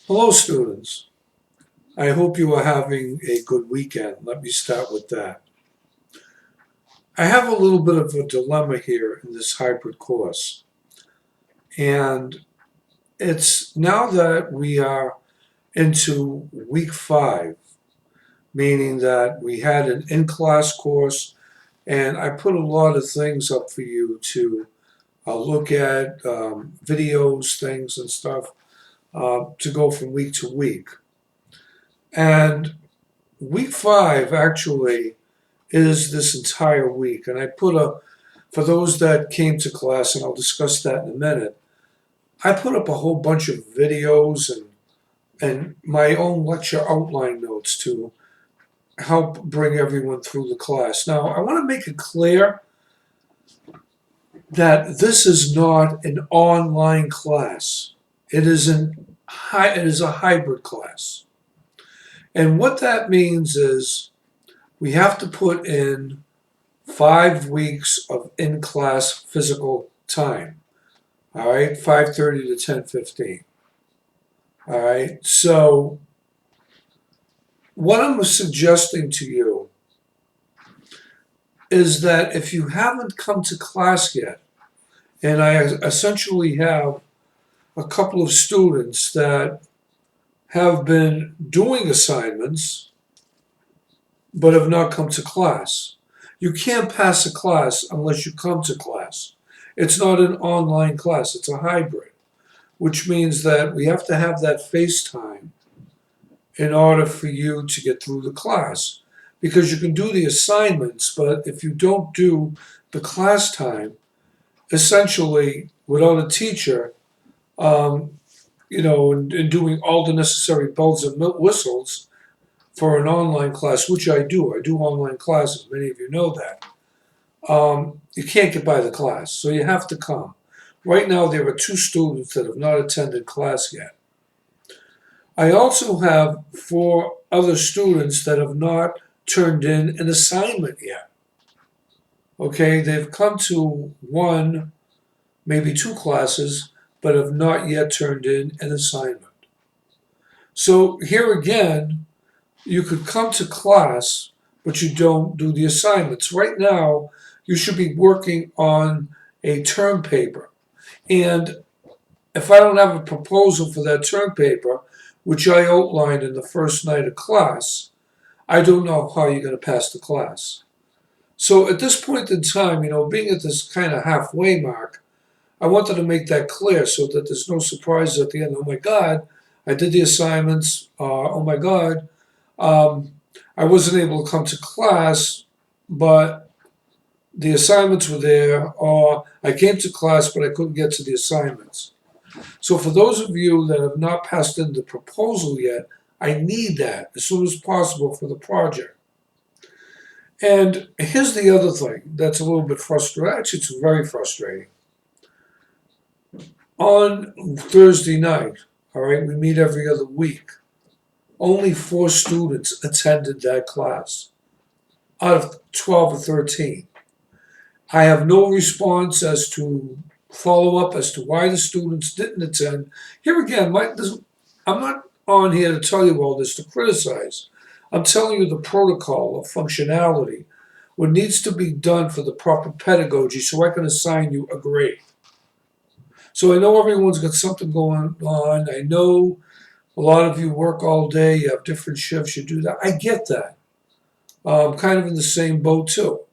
Hello, students. I hope you are having a good weekend. Let me start with that. I have a little bit of a dilemma here in this hybrid course. And it's now that we are into week 5, meaning that we had an in class course, and I put a lot of things up for you to look at videos, things, and stuff to go from week to week. And week 5 actually is this entire week. And I put for those that came to class, and I'll discuss that in a minute, I put up a whole bunch of videos and my own lecture outline notes to help bring everyone through the class. Now, I want to make it clear that this is not an online class. It is it is a hybrid class. And what that means is we have to put in 5 weeks of in-class physical time. All right, 5:30 to 10:15. All right, so what I'm suggesting to you is that if you haven't come to class yet, and I essentially have a couple of students that have been doing assignments but have not come to class. You can't pass a class unless you come to class. It's not an online class, it's a hybrid, which means that we have to have that FaceTime in order for you to get through the class. Because you can do the assignments, but if you don't do the class time, essentially, without a teacher, and doing all the necessary bells and whistles for an online class, which I do. I do online classes. Many of you know that. You can't get by the class, so you have to come. Right now, there are 2 students that have not attended class yet. I also have 4 other students that have not turned in an assignment yet. Okay, they've come to 1, maybe 2 classes, but have not yet turned in an assignment. So here again, you could come to class, but you don't do the assignments. Right now, you should be working on a term paper. And if I don't have a proposal for that term paper, which I outlined in the first night of class, I don't know how you're going to pass the class. So at this point in time, being at this kind of halfway mark, I wanted to make that clear so that there's no surprises at the end. Oh my God, I did the assignments. Oh my God, I wasn't able to come to class, but the assignments were there, or I came to class, but I couldn't get to the assignments. So for those of you that have not passed in the proposal yet, I need that as soon as possible for the project. And here's the other thing that's a little bit frustrating. Actually, it's very frustrating. On Thursday night, all right, we meet every other week. Only 4 students attended that class out of 12 or 13. I have no response as to follow up as to why the students didn't attend. Here again, I'm not on here to tell you all this to criticize. I'm telling you the protocol of functionality, what needs to be done for the proper pedagogy so I can assign you a grade. So I know everyone's got something going on. I know a lot of you work all day, you have different shifts, you do that. I get that. I'm kind of in the same boat too.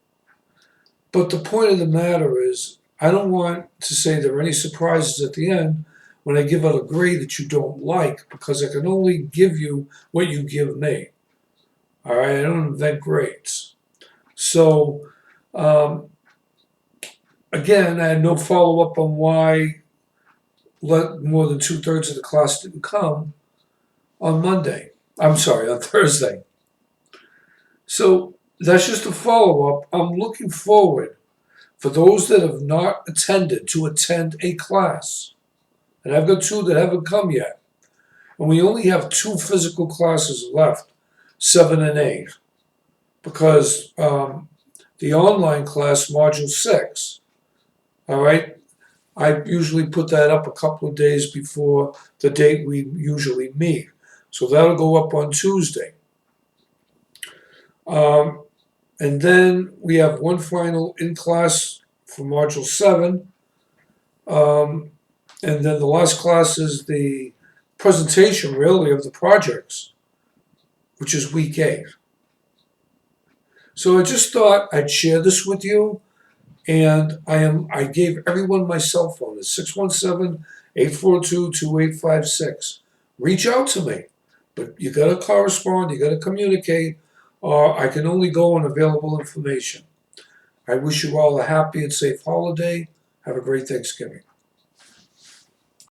But the point of the matter is, I don't want to say there are any surprises at the end when I give out a grade that you don't like, because I can only give you what you give me. All right, I don't invent grades. So, again, I had no follow up on why more than 2/3 of the class didn't come on Monday. I'm sorry, on Thursday. So that's just a follow up. I'm looking forward for those that have not attended to attend a class. And I've got 2 that haven't come yet. And we only have 2 physical classes left, 7 and 8, because the online class, Module 6, all right, I usually put that up a couple of days before the date we usually meet. So that'll go up on Tuesday. Um, and then we have one final in class for Module 7. Um, and then the last class is the presentation, really, of the projects, which is week 8. So I just thought I'd share this with you. And I gave everyone my cell phone. It's 617-842-2856. Reach out to me. But you gotta correspond, you gotta communicate, or I can only go on available information. I wish you all a happy and safe holiday. Have a great Thanksgiving.